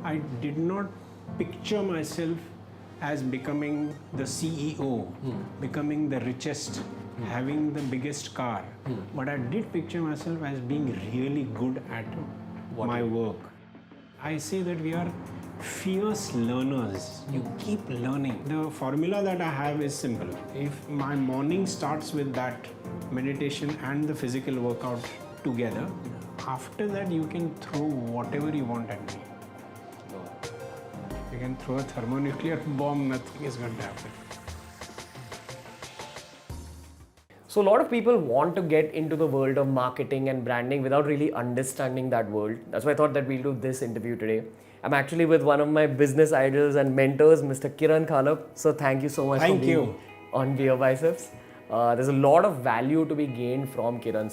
I did not picture myself as becoming the CEO, becoming the richest, having the biggest car. But I did picture myself as being really good at my work. I say that we are fierce learners. You keep learning. The formula that I have is simple. If my morning starts with that meditation and the physical workout together, after that you can throw whatever you want at me. You can throw a thermonuclear bomb, nothing is going to happen. So a lot of people want to get into the world of marketing and branding without really understanding that world. That's why I thought that we'll do this interview today. I'm actually with one of my business idols and mentors, Mr. Kiran Khalap. So thank you so much for being on Beer Biceps. There's a lot of value to be gained from Kiran.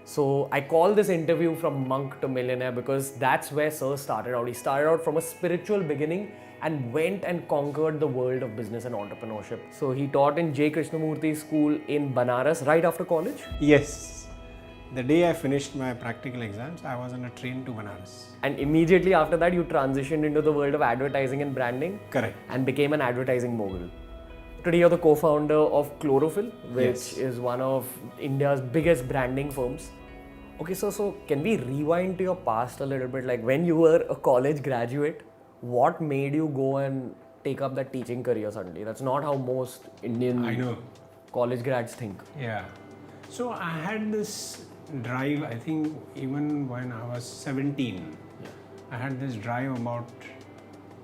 So I call this interview From Monk to Millionaire because that's where Sir started out. He started out from a spiritual beginning and went and conquered the world of business and entrepreneurship. So he taught in J. Krishnamurthy School in Banaras right after college? Yes. The day I finished my practical exams, I was on a train to Banaras. And immediately after that, you transitioned into the world of advertising and branding? Correct. And became an advertising mogul. Today you're the co-founder of Chlorophyll, which is one of India's biggest branding firms. Okay, so can we rewind to your past a little bit? Like when you were a college graduate, what made you go and take up that teaching career suddenly? That's not how most Indian college grads think. Yeah. So I had this drive, I think even when I was 17, I had this drive about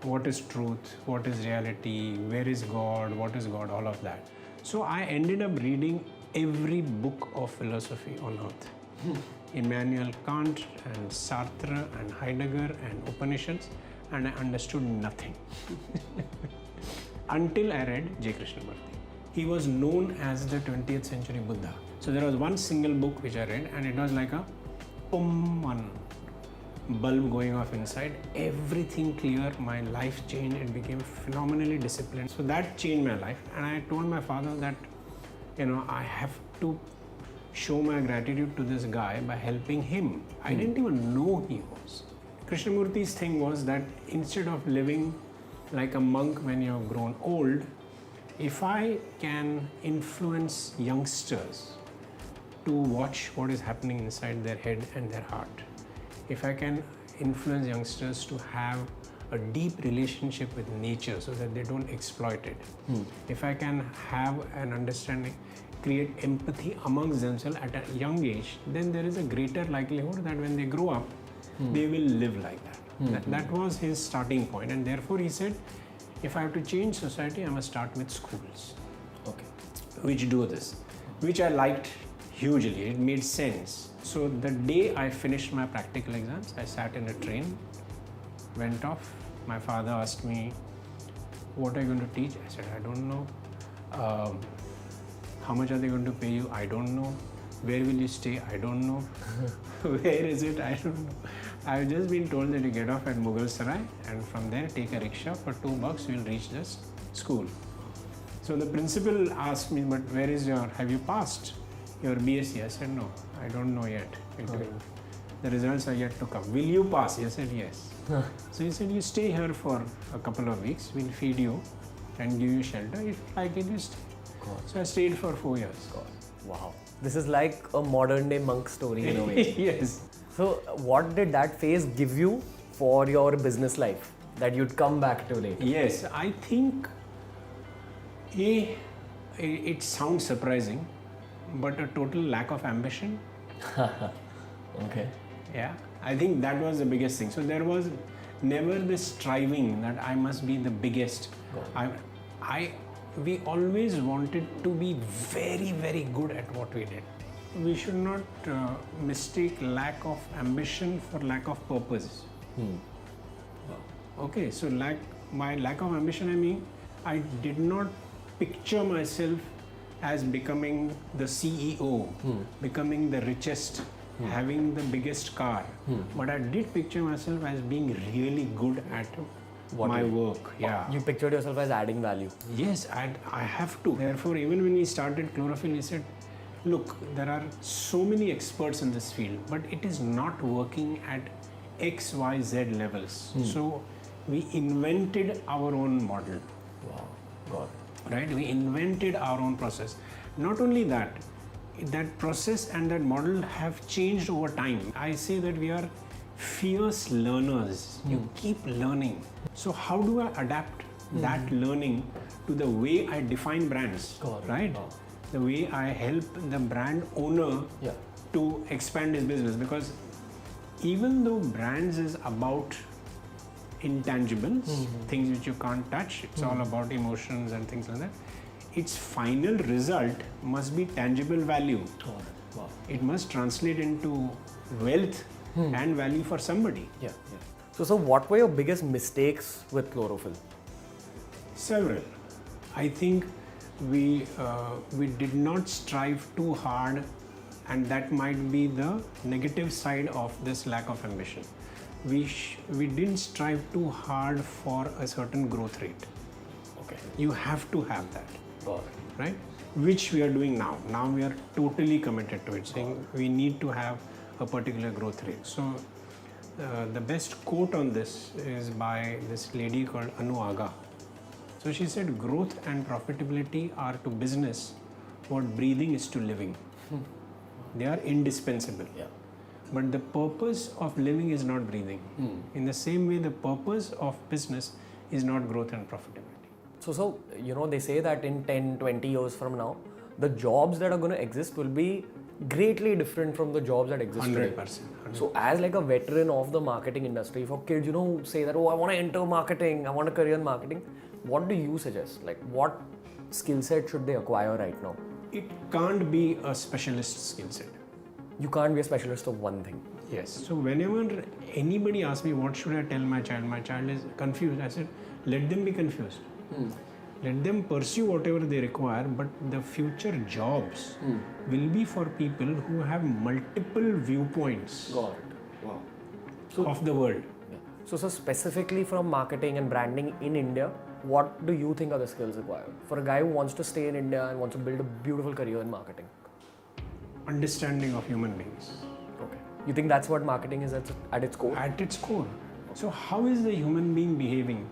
what is truth, what is reality, where is God, what is God, all of that. So I ended up reading every book of philosophy on earth. Immanuel Kant and Sartre and Heidegger and Upanishads, and I understood nothing. Until I read J. Krishnamurthy. He was known as the 20th century Buddha. So there was one single book which I read and it was like a one bulb going off inside. Everything clear, my life changed, it became phenomenally disciplined. So that changed my life, and I told my father that, I have to show my gratitude to this guy by helping him. I didn't even know he was. Krishnamurthy's thing was that instead of living like a monk when you've grown old, if I can influence youngsters to watch what is happening inside their head and their heart, if I can influence youngsters to have a deep relationship with nature so that they don't exploit it, if I can have an understanding, create empathy amongst themselves at a young age, then there is a greater likelihood that when they grow up, they will live like that. That was his starting point, and therefore he said, if I have to change society, I must start with schools. Okay. Which do this, which I liked hugely. It made sense. So the day I finished my practical exams, I sat in a train, went off. My father asked me, what are you going to teach? I said, I don't know. How much are they going to pay you? I don't know. Where will you stay? I don't know. Where is it? I don't know. I've just been told that you get off at Mughal Sarai and from there take a rickshaw for $2, you'll reach this school. So the principal asked me, but where is have you passed your BSc? I said, no, I don't know yet. The results are yet to come. Will you pass? I said, yes. So he said, you stay here for a couple of weeks, we'll feed you and give you shelter. If you like it, you stay. So I stayed for 4 years. Wow. This is like a modern day monk story in a way. Yes. So what did that phase give you for your business life that you'd come back to later? Yes, I think it sounds surprising, but a total lack of ambition. Okay. Yeah, I think that was the biggest thing. So there was never this striving that I must be the biggest. We always wanted to be very, very good at what we did. We should not mistake lack of ambition for lack of purpose. Okay, so my lack of ambition, I mean, I did not picture myself as becoming the CEO, becoming the richest, having the biggest car. But I did picture myself as being really good at my work. Yeah. You pictured yourself as adding value. Yes, I have to. Therefore, even when we started Chlorophyll, he said, look, there are so many experts in this field, but it is not working at X, Y, Z levels. So we invented our own model. Wow. Got it. Right? We invented our own process. Not only that, that process and that model have changed over time. I say that we are fierce learners. You keep learning. So how do I adapt that learning to the way I define brands? Got it. Right? Wow. The way I help the brand owner to expand his business. Because even though brands is about intangibles, things which you can't touch, it's all about emotions and things like that, its final result must be tangible value. Wow. It must translate into wealth and value for somebody. Yeah. So what were your biggest mistakes with chlorophyll? Several. I think we did not strive too hard, and that might be the negative side of this lack of ambition. We didn't strive too hard for a certain growth rate. Okay. You have to have that. Got it. Right? Which we are doing now. Now we are totally committed to it, saying we need to have a particular growth rate. So the best quote on this is by this lady called Anu Aga. So she said, growth and profitability are to business what breathing is to living. They are indispensable. Yeah. But the purpose of living is not breathing. In the same way, the purpose of business is not growth and profitability. So they say that in 10, 20 years from now, the jobs that are going to exist will be greatly different from the jobs that exist 100%. today. 100%. So as like a veteran of the marketing industry, for kids, who say that, oh, I want to enter marketing, I want a career in marketing, what do you suggest? Like what skill set should they acquire right now? It can't be a specialist skill set. You can't be a specialist of one thing. Yes. So whenever anybody asks me what should I tell my child is confused. I said, let them be confused. Let them pursue whatever they require, but the future jobs will be for people who have multiple viewpoints Got it. Wow. of the world. Yeah. So specifically from marketing and branding in India, what do you think are the skills required for a guy who wants to stay in India and wants to build a beautiful career in marketing? Understanding of human beings. Okay. You think that's what marketing is at its core? At its core. So how is the human being behaving?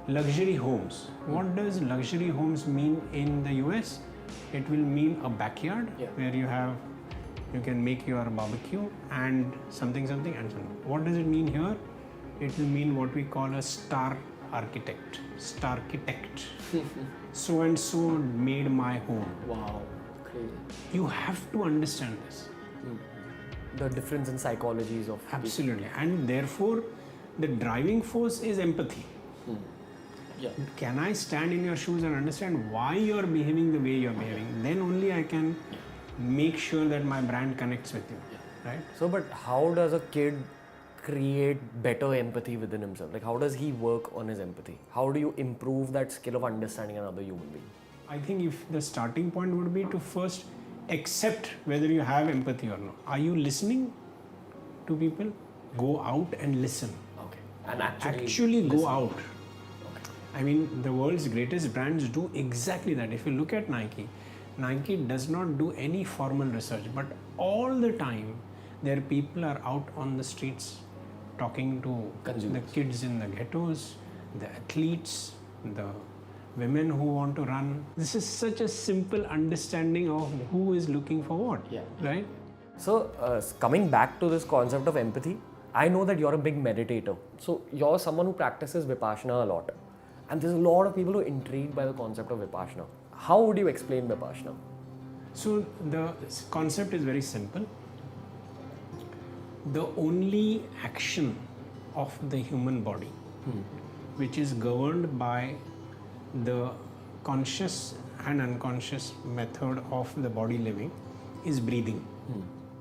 Luxury homes. What does luxury homes mean in the US? It will mean a backyard where you can make your barbecue and something. What does it mean here? It will mean what we call a star architect. So and so made my home. Wow. Crazy. You have to understand this. The difference in psychologies of Absolutely. And therefore, the driving force is empathy. Yeah. Can I stand in your shoes and understand why you're behaving the way you're behaving? Then only I can make sure that my brand connects with you. Right? So, but how does a kid create better empathy within himself? Like, how does he work on his empathy? How do you improve that skill of understanding another human being? I think if the starting point would be to first accept whether you have empathy or not. Are you listening to people? Go out and listen. Okay. And Actually go out. I mean, the world's greatest brands do exactly that. If you look at Nike does not do any formal research, but all the time their people are out on the streets talking to the kids in the ghettos, the athletes, the women who want to run. This is such a simple understanding of who is looking for what, right? So, coming back to this concept of empathy, I know that you're a big meditator. So, you're someone who practices Vipassana a lot. And there's a lot of people who are intrigued by the concept of Vipassana. How would you explain Vipassana? So the concept is very simple. The only action of the human body which is governed by the conscious and unconscious method of the body living is breathing.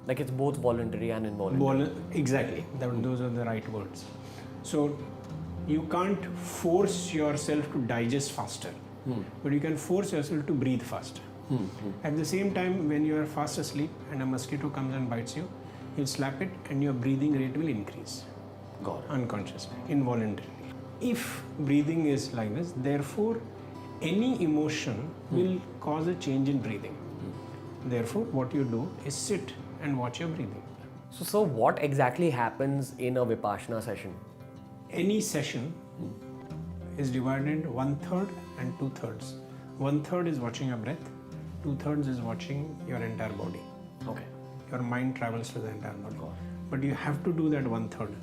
Like it's both voluntary and involuntary. Exactly. Those are the right words. So you can't force yourself to digest faster, but you can force yourself to breathe faster. At the same time, when you are fast asleep and a mosquito comes and bites you, you'll slap it and your breathing rate will increase. Got it. Unconsciously, involuntarily. If breathing is like this, therefore, any emotion will cause a change in breathing. Therefore, what you do is sit and watch your breathing. So what exactly happens in a Vipassana session? any session is divided 1/3 and 2/3. 1/3 is watching your breath, 2/3 is watching your entire body. Okay. Your mind travels to the entire body. But you have to do that 1/3.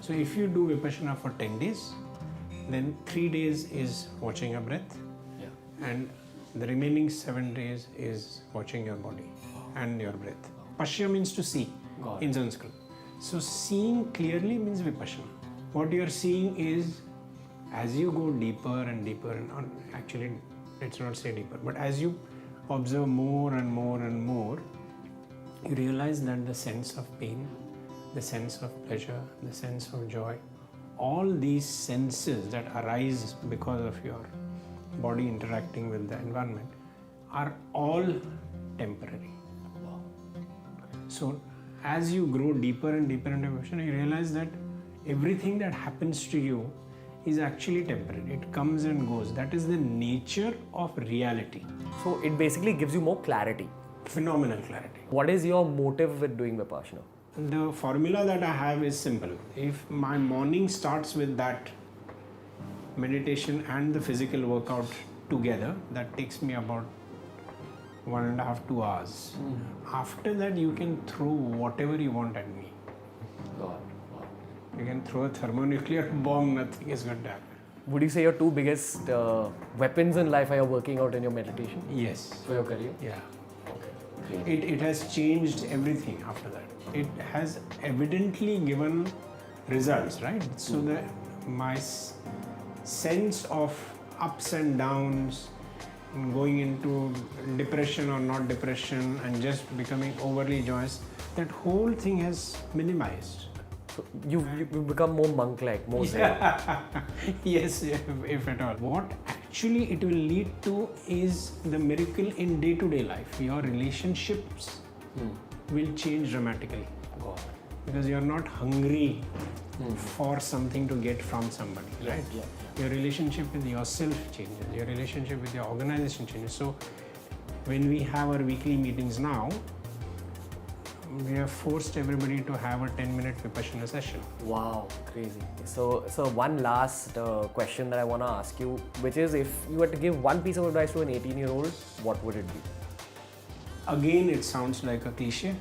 So if you do Vipassana for 10 days, then 3 days is watching your breath, and the remaining 7 days is watching your body and your breath. Pashya means to see in Sanskrit. So seeing clearly means Vipassana. What you are seeing is, as you go deeper and deeper, and actually let's not say deeper, but as you observe more and more and more, you realize that the sense of pain, the sense of pleasure, the sense of joy, all these senses that arise because of your body interacting with the environment are all temporary. So as you grow deeper and deeper into Vipassana, you realize that everything that happens to you is actually temporary. It comes and goes. That is the nature of reality. So it basically gives you more clarity. Phenomenal clarity. What is your motive with doing Vipassana? The formula that I have is simple. If my morning starts with that meditation and the physical workout together, that takes me about 1.5 to 2 hours. After that, you can throw whatever you want at me. You can throw a thermonuclear bomb, nothing is going to happen. Would you say your two biggest weapons in life are you working out in your meditation Yes. for your career? Yeah. It has changed everything after that. It has evidently given results, right? So that my sense of ups and downs, going into depression or not depression, and just becoming overly joyous, that whole thing has minimized. So you've become more monk-like, more zen. Yes, if at all. What actually it will lead to is the miracle in day-to-day life. Your relationships will change dramatically. Because you are not hungry for something to get from somebody, right? Your relationship with yourself changes. Your relationship with your organization changes. So when we have our weekly meetings now, we have forced everybody to have a 10-minute Vipassana session. Wow, crazy. So one last question that I want to ask you, which is, if you were to give one piece of advice to an 18-year-old, what would it be? Again, it sounds like a cliche,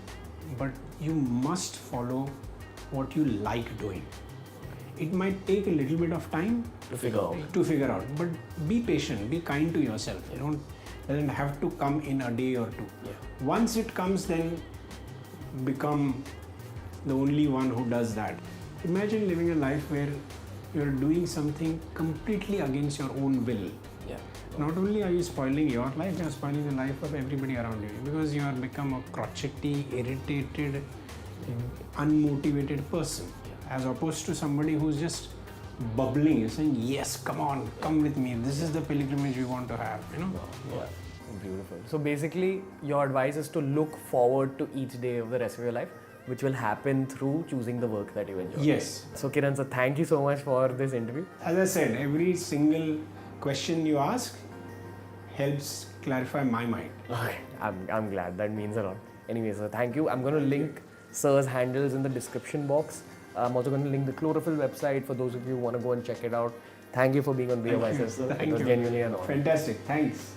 but you must follow what you like doing. It might take a little bit of time To figure out. but be patient, be kind to yourself. It doesn't have to come in a day or two. Once it comes, then become the only one who does that. Imagine living a life where you're doing something completely against your own will. Not only are you spoiling your life, you're spoiling the life of everybody around you, because you have become a crotchety, irritated, unmotivated person, as opposed to somebody who's just bubbling, saying, yes, come on, come with me, this is the pilgrimage we want to have, Beautiful. So basically, your advice is to look forward to each day of the rest of your life, which will happen through choosing the work that you enjoy. Yes. So Kiran, sir, thank you so much for this interview. As I said, every single question you ask helps clarify my mind. Okay, I'm glad. That means a lot. Anyway, sir, thank you. I'm going to link sir's handles in the description box. I'm also going to link the Chlorophyll website for those of you who want to go and check it out. Thank you for being on BOY, sir. Thank It was you. genuinely an honor. Fantastic. Thanks.